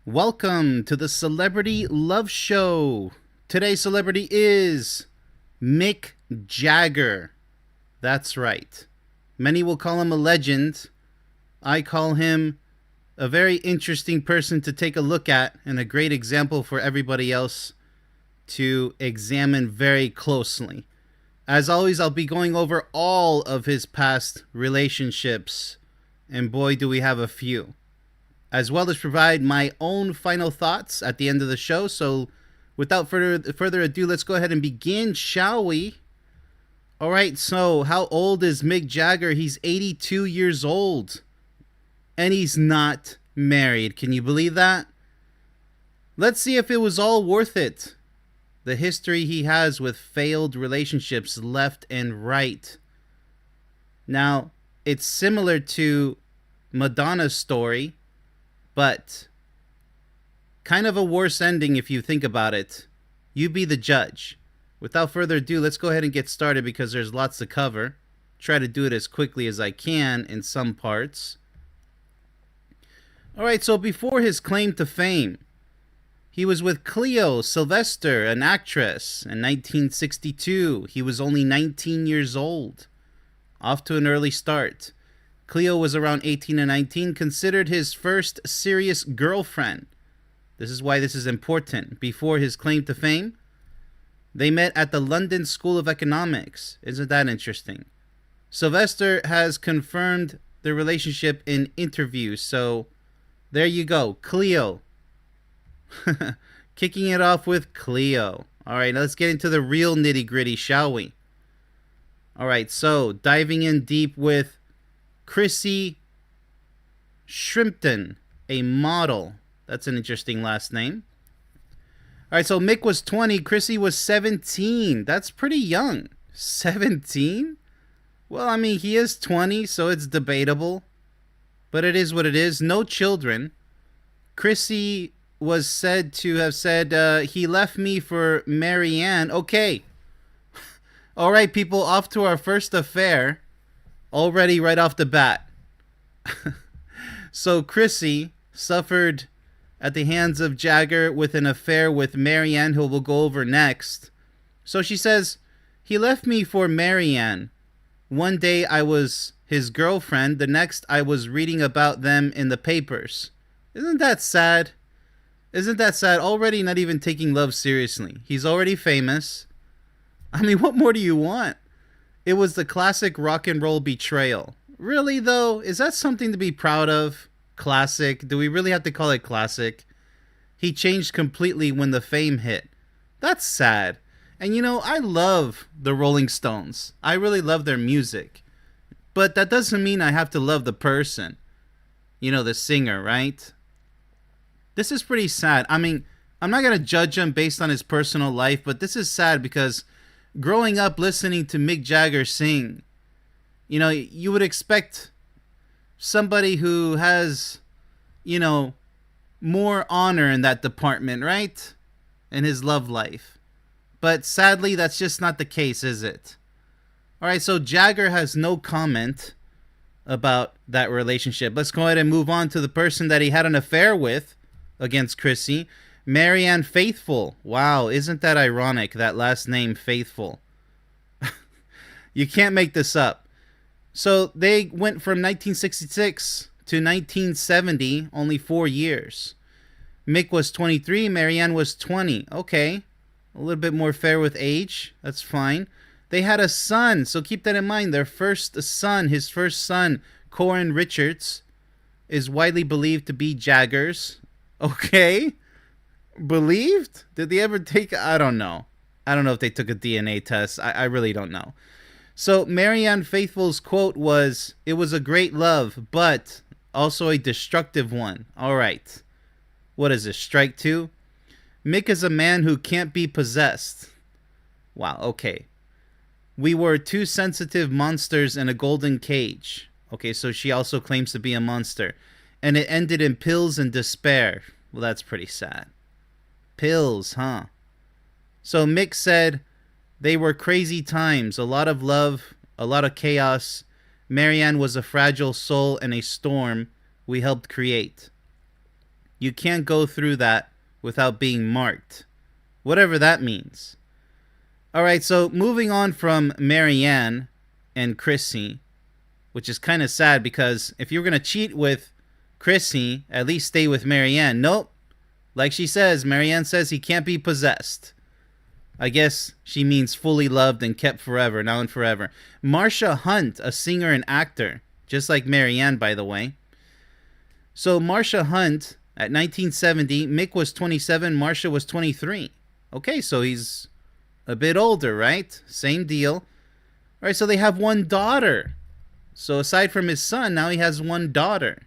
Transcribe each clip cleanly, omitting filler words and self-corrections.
Welcome to the Celebrity Love Show. Today's celebrity is Mick Jagger. That's right. Many will call him a legend. I call him a very interesting person to take a look at and a great example for everybody else to examine very closely. As always, I'll be going over all of his past relationships, and boy, do we have a few, as well as provide my own final thoughts at the end of the show. So without further ado, let's go ahead and begin, shall we? All right, so how old is Mick Jagger? He's 82 years old, and he's not married. Can you believe that? Let's see if it was all worth it. The history he has with failed relationships left and right. Now, it's similar to Madonna's story, but kind of a worse ending if you think about it. You be the judge. Without further ado, let's go ahead and get started because there's lots to cover. Try to do it as quickly as I can in some parts. Alright, so before his claim to fame, he was with Cleo, Sylvestre, an actress. In 1962, he was only 19 years old. Off to an early start. Cleo was around 18 and 19, considered his first serious girlfriend. This is why this is important. Before his claim to fame, they met at the London School of Economics. Isn't that interesting? Sylvestre has confirmed their relationship in interviews, so there you go. Cleo. Kicking it off with Cleo. Alright, let's get into the real nitty-gritty, shall we? Alright, so diving in deep with Chrissie Shrimpton, a model. That's an interesting last name. Alright, so Mick was 20, Chrissie was 17. That's pretty young. 17? Well, I mean, he is 20, so it's debatable. But it is what it is. No children. Chrissie was said to have said, he left me for Marianne. Okay. Alright, people, off to our first affair. Already right off the bat. So Chrissie suffered at the hands of Jagger with an affair with Marianne, who we'll go over next. So she says, he left me for Marianne. One day I was his girlfriend. The next I was reading about them in the papers. Isn't that sad? Isn't that sad? Already not even taking love seriously. He's already famous. I mean, what more do you want? It was the classic rock and roll betrayal. Really, though? Is that something to be proud of? Classic? Do we really have to call it classic? He changed completely when the fame hit. That's sad. And you know, I love the Rolling Stones. I really love their music. But that doesn't mean I have to love the person. You know, the singer, right? This is pretty sad. I mean, I'm not going to judge him based on his personal life, but this is sad because growing up listening to Mick Jagger sing, you know, you would expect somebody who has, you know, more honor in that department, right? In his love life. But sadly, that's just not the case, is it? Alright, so Jagger has no comment about that relationship. Let's go ahead and move on to the person that he had an affair with against Chrissie. Marianne Faithfull. Wow, isn't that ironic, that last name, Faithfull? You can't make this up. So they went from 1966 to 1970, only 4 years. Mick was 23, Marianne was 20. Okay, a little bit more fair with age. That's fine. They had a son, so keep that in mind. Their first son, his first son, Corin Richards, is widely believed to be Jagger's. Okay. Believed? Did they ever take... I don't know. I don't know if they took a DNA test. I really don't know. So Marianne Faithfull's quote was, "It was a great love, but also a destructive one." All right. What is this, strike two? Mick is a man who can't be possessed. Wow, okay. We were two sensitive monsters in a golden cage. Okay, so she also claims to be a monster. And it ended in pills and despair. Well, that's pretty sad. Pills, huh? So Mick said, they were crazy times, a lot of love, a lot of chaos. Marianne was a fragile soul and a storm we helped create. You can't go through that without being marked. Whatever that means. Alright, so moving on from Marianne and Chrissie, which is kind of sad because if you're going to cheat with Chrissie, at least stay with Marianne. Nope. Like she says, Marianne says he can't be possessed. I guess she means fully loved and kept forever, now and forever. Marsha Hunt, a singer and actor, just like Marianne, by the way. So Marsha Hunt, at 1970, Mick was 27, Marsha was 23. Okay, so he's a bit older, right? Same deal. All right, so they have one daughter. So aside from his son, now he has one daughter.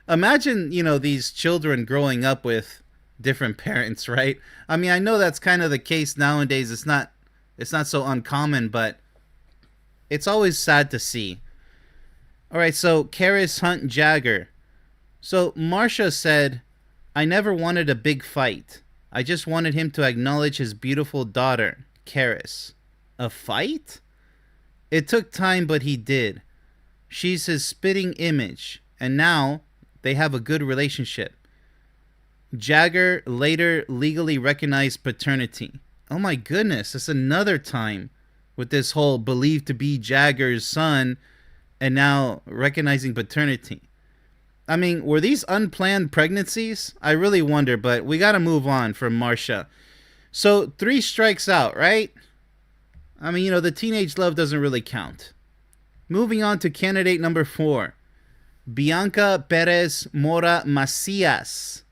Imagine, these children growing up with different parents, right? I mean, I know that's kind of the case nowadays. It's not so uncommon, but it's always sad to see. All right, so Karis Hunt Jagger. So Marsha said, I never wanted a big fight. I just wanted him to acknowledge his beautiful daughter, Karis. A fight? It took time, but he did. She's his spitting image, and now they have a good relationship. Jagger later legally recognized paternity. Oh my goodness, that's another time with this whole believed to be Jagger's son and now recognizing paternity. I mean, were these unplanned pregnancies? I really wonder, but we gotta move on from Marsha. So 3 strikes out, right? I mean, the teenage love doesn't really count. Moving on to candidate number 4. Bianca Perez Mora Macias.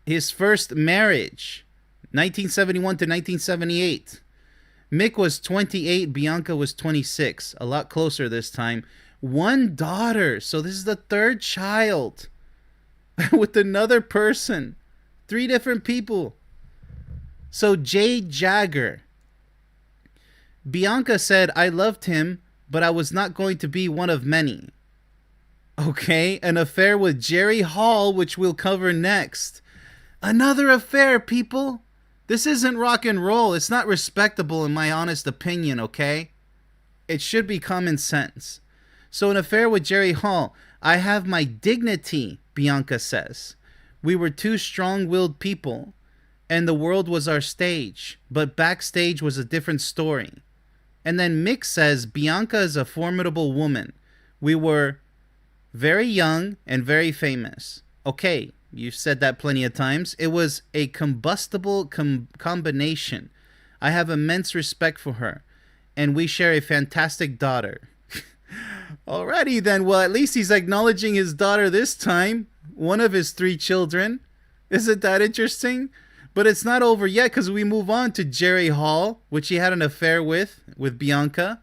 His first marriage, 1971 to 1978. Mick was 28, Bianca was 26. A lot closer this time. One daughter, so this is the 3rd child with another person. 3 different people. So Jay Jagger. Bianca said, I loved him, but I was not going to be one of many. Okay, an affair with Jerry Hall, which we'll cover next. Another affair, people. This isn't rock and roll. It's not respectable in my honest opinion, okay? It should be common sense. So an affair with Jerry Hall. I have my dignity, Bianca says. We were 2 strong-willed people, and the world was our stage, but backstage was a different story. And then Mick says, Bianca is a formidable woman. We were very young and very famous. Okay, you've said that plenty of times. It was a combustible combination. I have immense respect for her, and we share a fantastic daughter. Alrighty then, well, at least he's acknowledging his daughter this time. One of his 3 children. Isn't that interesting? But it's not over yet because we move on to Jerry Hall, which he had an affair with Bianca.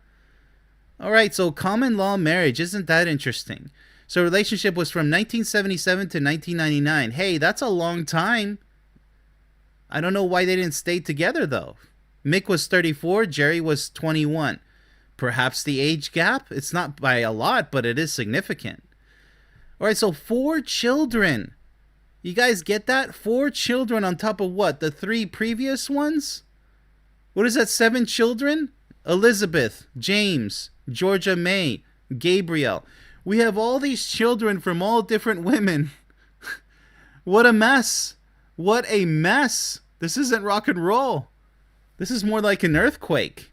Alright, so common law marriage. Isn't that interesting? So relationship was from 1977 to 1999. Hey, that's a long time. I don't know why they didn't stay together, though. Mick was 34, Jerry was 21. Perhaps the age gap? It's not by a lot, but it is significant. Alright, so 4 children. You guys get that? 4 children on top of what? The 3 previous ones? What is that, 7 children? Elizabeth, James, Georgia May, Gabriel. We have all these children from all different women. What a mess. What a mess. This isn't rock and roll. This is more like an earthquake.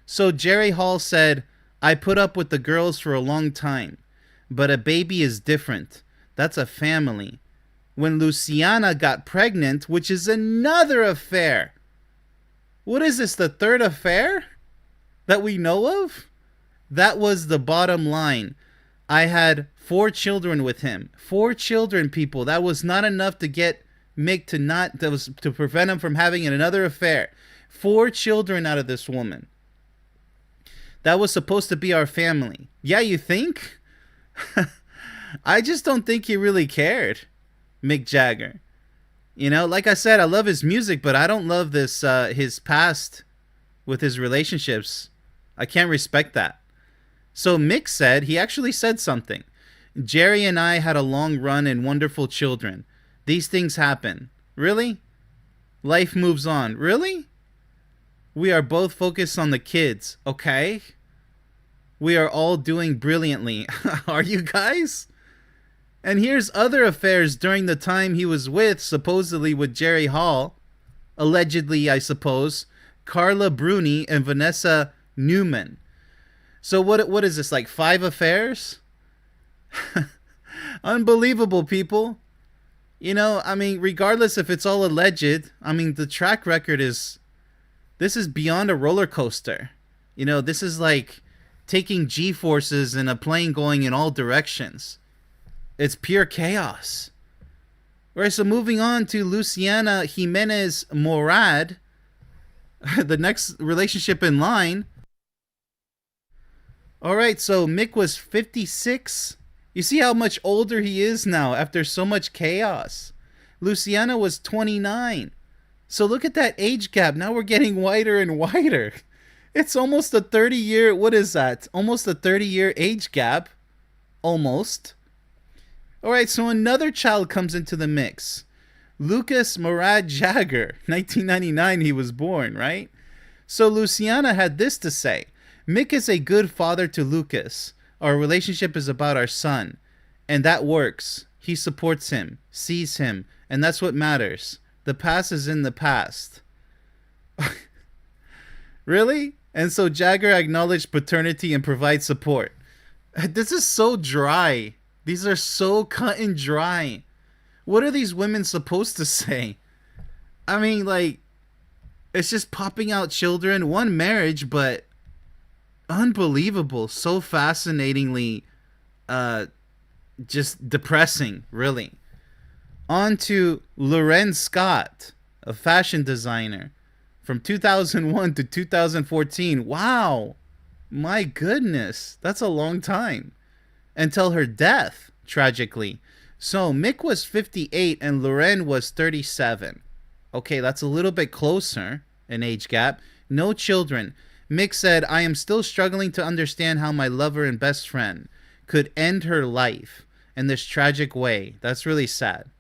So Jerry Hall said, I put up with the girls for a long time, but a baby is different. That's a family. When Luciana got pregnant, which is another affair. What is this, the 3rd affair that we know of? That was the bottom line. I had 4 children with him. 4 children, people. That was not enough to get Mick to prevent him from having another affair. 4 children out of this woman. That was supposed to be our family. Yeah, you think? I just don't think he really cared, Mick Jagger. Like I said, I love his music, but I don't love this his past with his relationships. I can't respect that. So Mick said, he actually said something. Jerry and I had a long run and wonderful children. These things happen. Really? Life moves on. Really? We are both focused on the kids. Okay? We are all doing brilliantly. Are you guys? And here's other affairs during the time he was with, supposedly with Jerry Hall, allegedly, I suppose, Carla Bruni and Vanessa Newman. So what is this, like 5 affairs? Unbelievable, people. You know, I mean, regardless if it's all alleged, I mean, the track record this is beyond a roller coaster. You know, this is like taking G-forces in a plane going in all directions. It's pure chaos. Alright, so moving on to Luciana Gimenez Morad, the next relationship in line. Alright, so Mick was 56. You see how much older he is now after so much chaos. Luciana was 29. So look at that age gap. Now we're getting wider and wider. It's almost a 30-year, what is that? Almost a 30-year age gap. Almost. Alright, so another child comes into the mix. Lucas Murad Jagger. 1999 he was born, right? So Luciana had this to say. Mick is a good father to Lucas. Our relationship is about our son. And that works. He supports him, sees him, and that's what matters. The past is in the past. Really? And so Jagger acknowledged paternity and provides support. This is so dry. These are so cut and dry. What are these women supposed to say? I mean, like, it's just popping out children, one marriage, but unbelievable. So fascinatingly, just depressing, really. On to Loren Scott, a fashion designer. From 2001 to 2014. Wow. My goodness. That's a long time. Until her death, tragically. So Mick was 58 and Loren was 37. Okay, that's a little bit closer in age gap. No children. Mick said, I am still struggling to understand how my lover and best friend could end her life in this tragic way. That's really sad.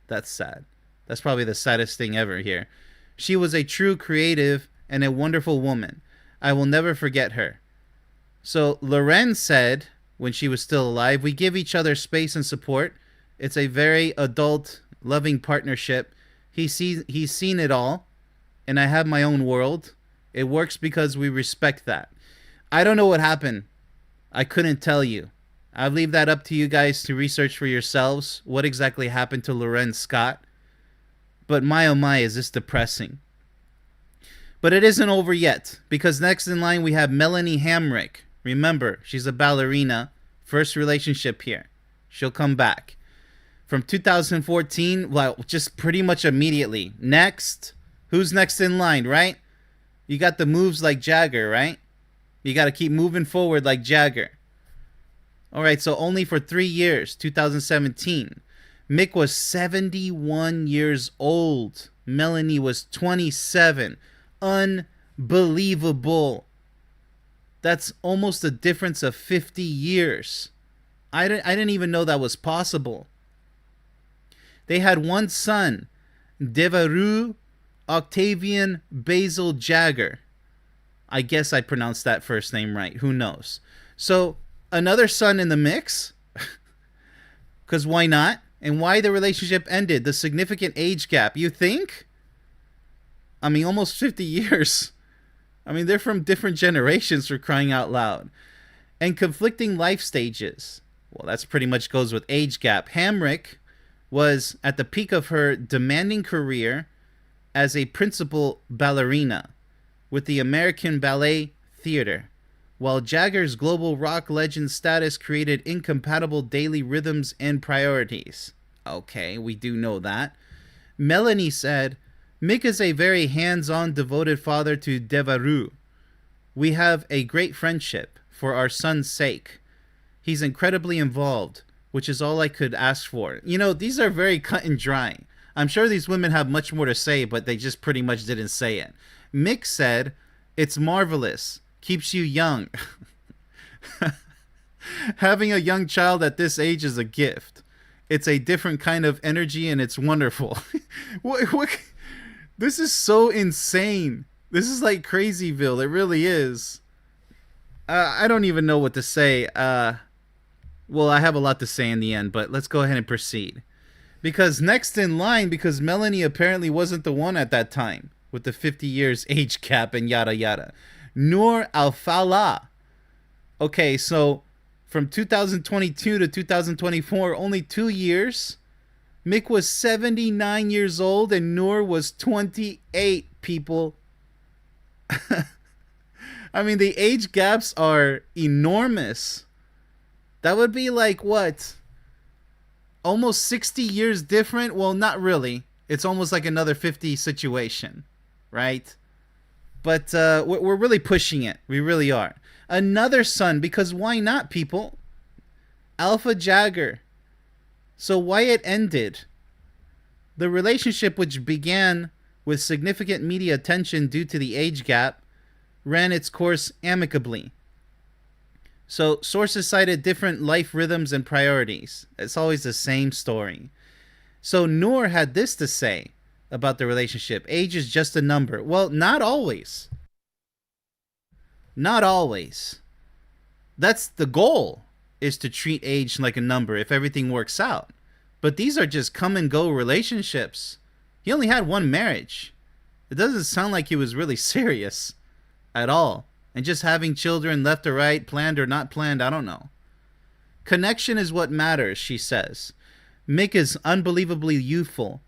That's sad. That's probably the saddest thing ever here. She was a true creative and a wonderful woman. I will never forget her. So Loren said, when she was still alive, we give each other space and support. It's a very adult, loving partnership. He's seen it all, and I have my own world. It works because we respect that. I don't know what happened. I couldn't tell you. I'll leave that up to you guys to research for yourselves what exactly happened to Loren Scott. But my oh my, is this depressing. But it isn't over yet, because next in line we have Melanie Hamrick. Remember, she's a ballerina. First relationship here. She'll come back. From 2014, well, just pretty much immediately. Next. Who's next in line, right? You got the moves like Jagger, right? You got to keep moving forward like Jagger. Alright, so only for 3 years, 2017. Mick was 71 years old. Melanie was 27. Unbelievable. That's almost a difference of 50 years. I didn't even know that was possible. They had one son, Devaru Octavian Basil Jagger. I guess I pronounced that first name right. Who knows? So, another son in the mix? Because why not? And why the relationship ended? The significant age gap. You think? I mean, almost 50 years. I mean, they're from different generations, for crying out loud. And conflicting life stages. Well, that's pretty much goes with age gap. Hamrick was at the peak of her demanding career as a principal ballerina with the American Ballet Theater, while Jagger's global rock legend status created incompatible daily rhythms and priorities. Okay, we do know that. Melanie said, Mick is a very hands-on, devoted father to Devaru. We have a great friendship for our son's sake. He's incredibly involved, which is all I could ask for. You know, these are very cut and dry. I'm sure these women have much more to say, but they just pretty much didn't say it. Mick said, it's marvelous. Keeps you young. Having a young child at this age is a gift. It's a different kind of energy and it's wonderful. What? This is so insane. This is like Crazyville. It really is. I don't even know what to say. Well, I have a lot to say in the end, but let's go ahead and proceed. Because next in line, because Melanie apparently wasn't the one at that time, with the 50 years age gap and yada yada. Noor Alfallah. Okay, so from 2022 to 2024, only 2 years. Mick was 79 years old and Noor was 28, people. I mean, the age gaps are enormous. That would be like what? Almost 60 years different? Well, not really. It's almost like another 50 situation, right? But we're really pushing it. We really are. Another son, because why not, people? Alpha Jagger. So why it ended? The relationship, which began with significant media attention due to the age gap, ran its course amicably. So sources cited different life rhythms and priorities. It's always the same story. So Noor had this to say about the relationship. Age is just a number. Well, not always. Not always. That's the goal, is to treat age like a number if everything works out. But these are just come and go relationships. He only had one marriage. It doesn't sound like he was really serious at all. And just having children left or right, planned or not planned, I don't know. Connection is what matters, she says. Mick is unbelievably youthful,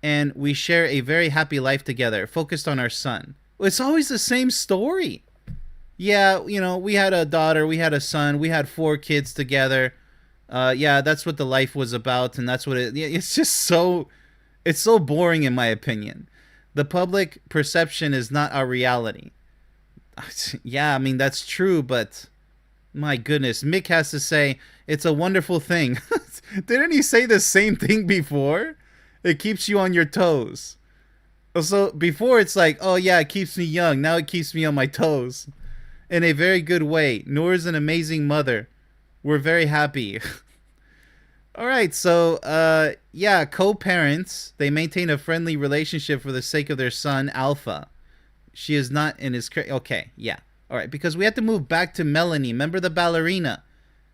and we share a very happy life together, focused on our son. It's always the same story. Yeah, you know, we had a daughter, we had a son, we had 4 kids together. Yeah, that's what the life was about, and that's what it's just so, it's so boring in my opinion. The public perception is not our reality. Yeah, I mean, that's true, but my goodness, Mick has to say, it's a wonderful thing. Didn't he say the same thing before? It keeps you on your toes. So before it's like, oh yeah, it keeps me young. Now it keeps me on my toes. In a very good way. Noor's an amazing mother. We're very happy. All right, so, yeah, co-parents. They maintain a friendly relationship for the sake of their son, Alpha. She is not in his... Okay, yeah. All right, because we have to move back to Melanie. Remember the ballerina?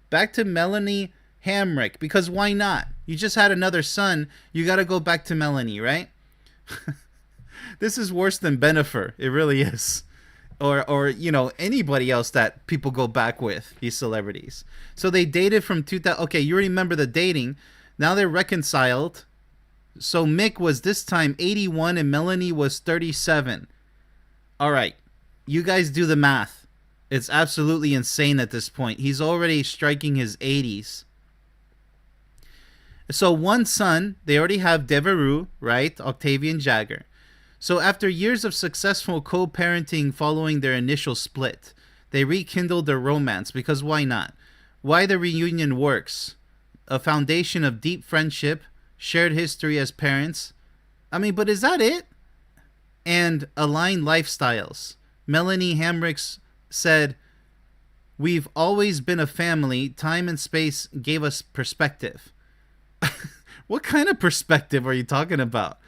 Back to Melanie Hamrick. Because why not? You just had another son. You got to go back to Melanie, right? This is worse than Benifer. It really is. Or you know, anybody else that people go back with, these celebrities. So they dated from 2000... Okay, you already remember the dating. Now they're reconciled. So Mick was this time 81 and Melanie was 37. All right, you guys do the math. It's absolutely insane at this point. He's already striking his 80s. So one son, they already have Devereux, right? Octavian Jagger. So after years of successful co-parenting following their initial split, they rekindled their romance because why not? Why the reunion works. A foundation of deep friendship, shared history as parents. I mean, but is that it? And aligned lifestyles. Melanie Hamrick said, "We've always been a family. Time and space gave us perspective." What kind of perspective are you talking about?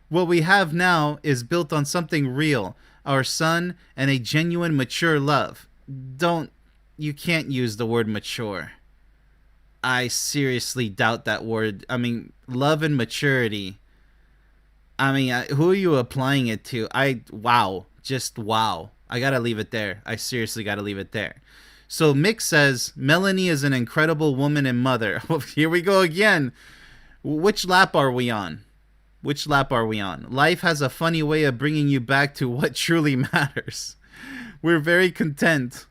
What we have now is built on something real, our son, and a genuine, mature love. You can't use the word mature. I seriously doubt that word. I mean, love and maturity. I mean, who are you applying it to? Wow. Just wow. I gotta leave it there. I seriously gotta leave it there. So Mick says, Melanie is an incredible woman and mother. Here we go again. Which lap are we on? Which lap are we on? Life has a funny way of bringing you back to what truly matters. We're very content.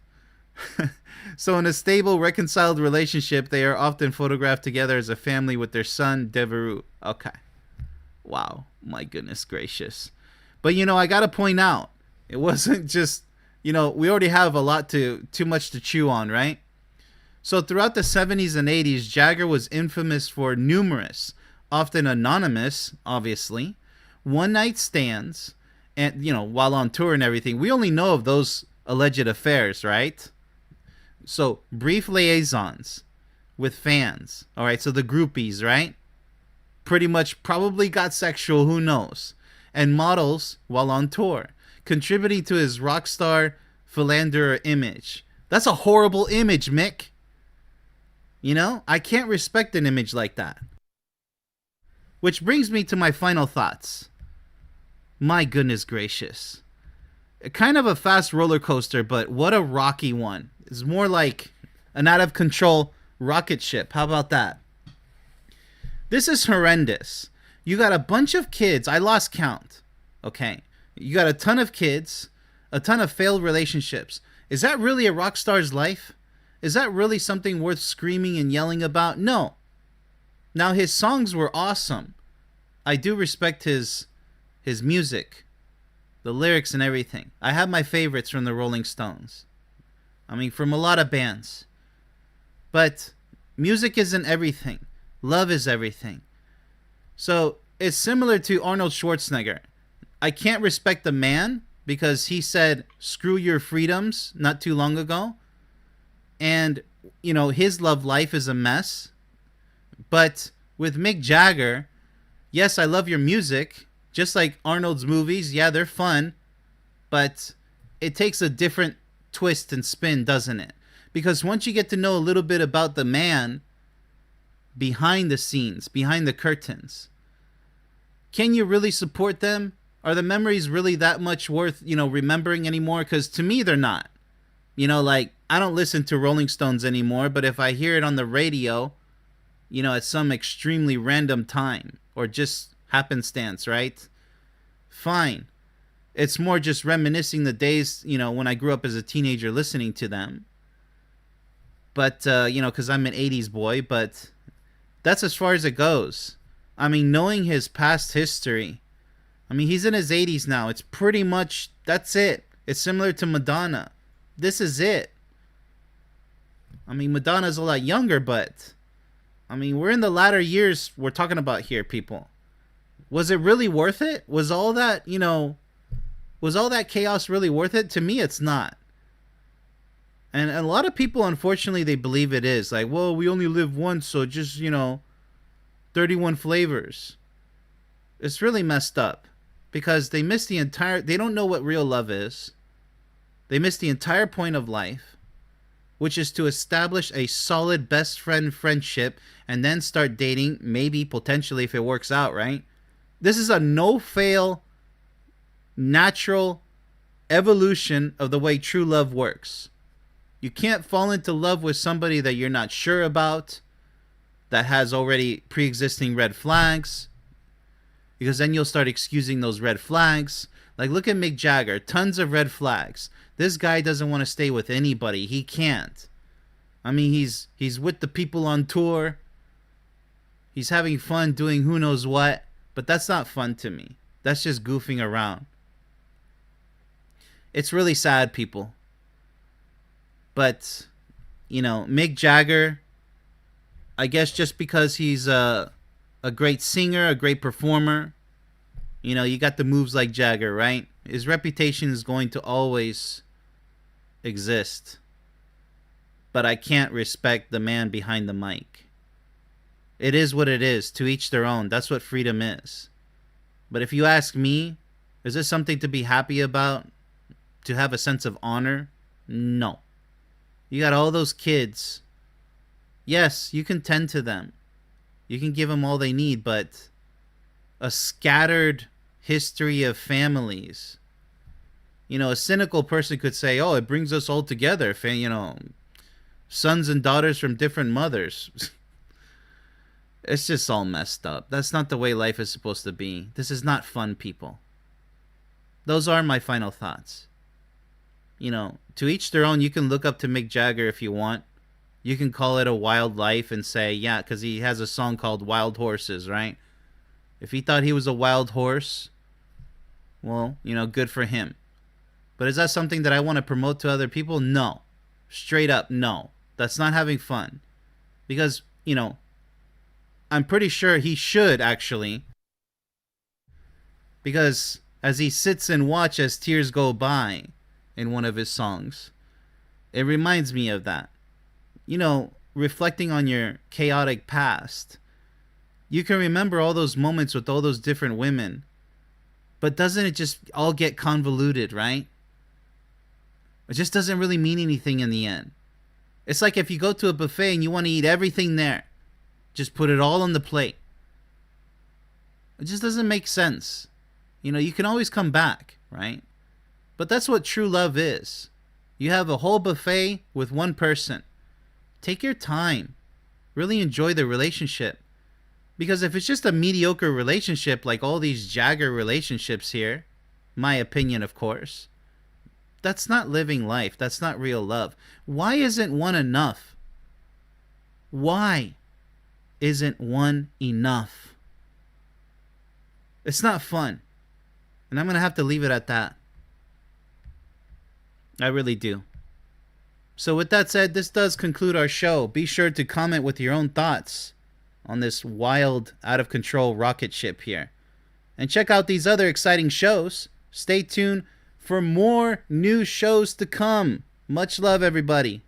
So in a stable, reconciled relationship, they are often photographed together as a family with their son, Devereux. Okay. Wow. My goodness gracious. But, you know, I got to point out, it wasn't just, you know, we already have too much to chew on, right? So throughout the 70s and 80s, Jagger was infamous for numerous, often anonymous, obviously, one-night stands, and, you know, while on tour and everything. We only know of those alleged affairs, right? So, brief liaisons with fans. All right, so the groupies, right? Pretty much probably got sexual, who knows? And models while on tour, contributing to his rock star philanderer image. That's a horrible image, Mick. You know, I can't respect an image like that. Which brings me to my final thoughts. My goodness gracious. Kind of a fast roller coaster, but what a rocky one. It's more like an out of control rocket ship. How about that? This is horrendous. You got a bunch of kids. I lost count. Okay. You got a ton of kids, a ton of failed relationships. Is that really a rock star's life? Is that really something worth screaming and yelling about? No. Now, his songs were awesome. I do respect his music, the lyrics and everything. I have my favorites from the Rolling Stones. I mean, from a lot of bands. But music isn't everything. Love is everything. So it's similar to Arnold Schwarzenegger. I can't respect the man because he said, screw your freedoms not too long ago. And, you know, his love life is a mess. But with Mick Jagger, yes, I love your music. Just like Arnold's movies, yeah, they're fun. But it takes a different twist and spin, doesn't it? Because once you get to know a little bit about the man behind the scenes, behind the curtains, can you really support them? Are the memories really that much worth, you know, remembering anymore? Because to me, they're not. You know, like, I don't listen to Rolling Stones anymore, but if I hear it on the radio, you know, at some extremely random time, or just happenstance, right? Fine. It's more just reminiscing the days, you know, when I grew up as a teenager listening to them. But, you know, because I'm an 80s boy, but that's as far as it goes. I mean, knowing his past history, I mean, he's in his 80s now. It's pretty much, that's it. It's similar to Madonna. This is it. I mean, Madonna's a lot younger, but, I mean, we're in the latter years we're talking about here, people. Was it really worth it? Was all that, you know, was all that chaos really worth it? To me, it's not. And a lot of people, unfortunately, they believe it is. Like, well, we only live once, so just, you know, 31 flavors. It's really messed up. Because they miss the entire... They don't know what real love is. They miss the entire point of life, which is to establish a solid best friend friendship and then start dating, maybe, potentially, if it works out, right? This is a no-fail, natural evolution of the way true love works. You can't fall into love with somebody that you're not sure about, that has already pre-existing red flags, because then you'll start excusing those red flags. Like, look at Mick Jagger. Tons of red flags. This guy doesn't want to stay with anybody. He can't. I mean, he's with the people on tour. He's having fun doing who knows what. But that's not fun to me. That's just goofing around. It's really sad, people. But, you know, Mick Jagger, I guess just because he's a great singer, a great performer, you know, you got the moves like Jagger, right? His reputation is going to always exist. But I can't respect the man behind the mic. It is what it is. To each their own. That's what freedom is. But if you ask me, is this something to be happy about? To have a sense of honor? No. You got all those kids. Yes, you can tend to them. You can give them all they need, but a scattered history of families. You know, a cynical person could say, oh, it brings us all together. You know, sons and daughters from different mothers. It's just all messed up. That's not the way life is supposed to be. This is not fun, people. Those are my final thoughts. You know, to each their own. You can look up to Mick Jagger if you want. You can call it a wild life and say, yeah, because he has a song called Wild Horses, right? If he thought he was a wild horse, well, you know, good for him. But is that something that I want to promote to other people? No. Straight up, no. That's not having fun. Because, you know, I'm pretty sure he should, actually. Because as he sits and watches as tears go by in one of his songs, it reminds me of that. You know, reflecting on your chaotic past, you can remember all those moments with all those different women, but doesn't it just all get convoluted, right? It just doesn't really mean anything in the end. It's like if you go to a buffet and you want to eat everything there, just put it all on the plate. It just doesn't make sense. You know, you can always come back, right? But that's what true love is. You have a whole buffet with one person. Take your time. Really enjoy the relationship. Because if it's just a mediocre relationship like all these Jagger relationships here, my opinion of course, that's not living life. That's not real love. Why isn't one enough? Why isn't one enough? It's not fun. And I'm going to have to leave it at that. I really do. So with that said, this does conclude our show. Be sure to comment with your own thoughts on this wild, out-of-control rocket ship here. And check out these other exciting shows. Stay tuned for more new shows to come. Much love, everybody.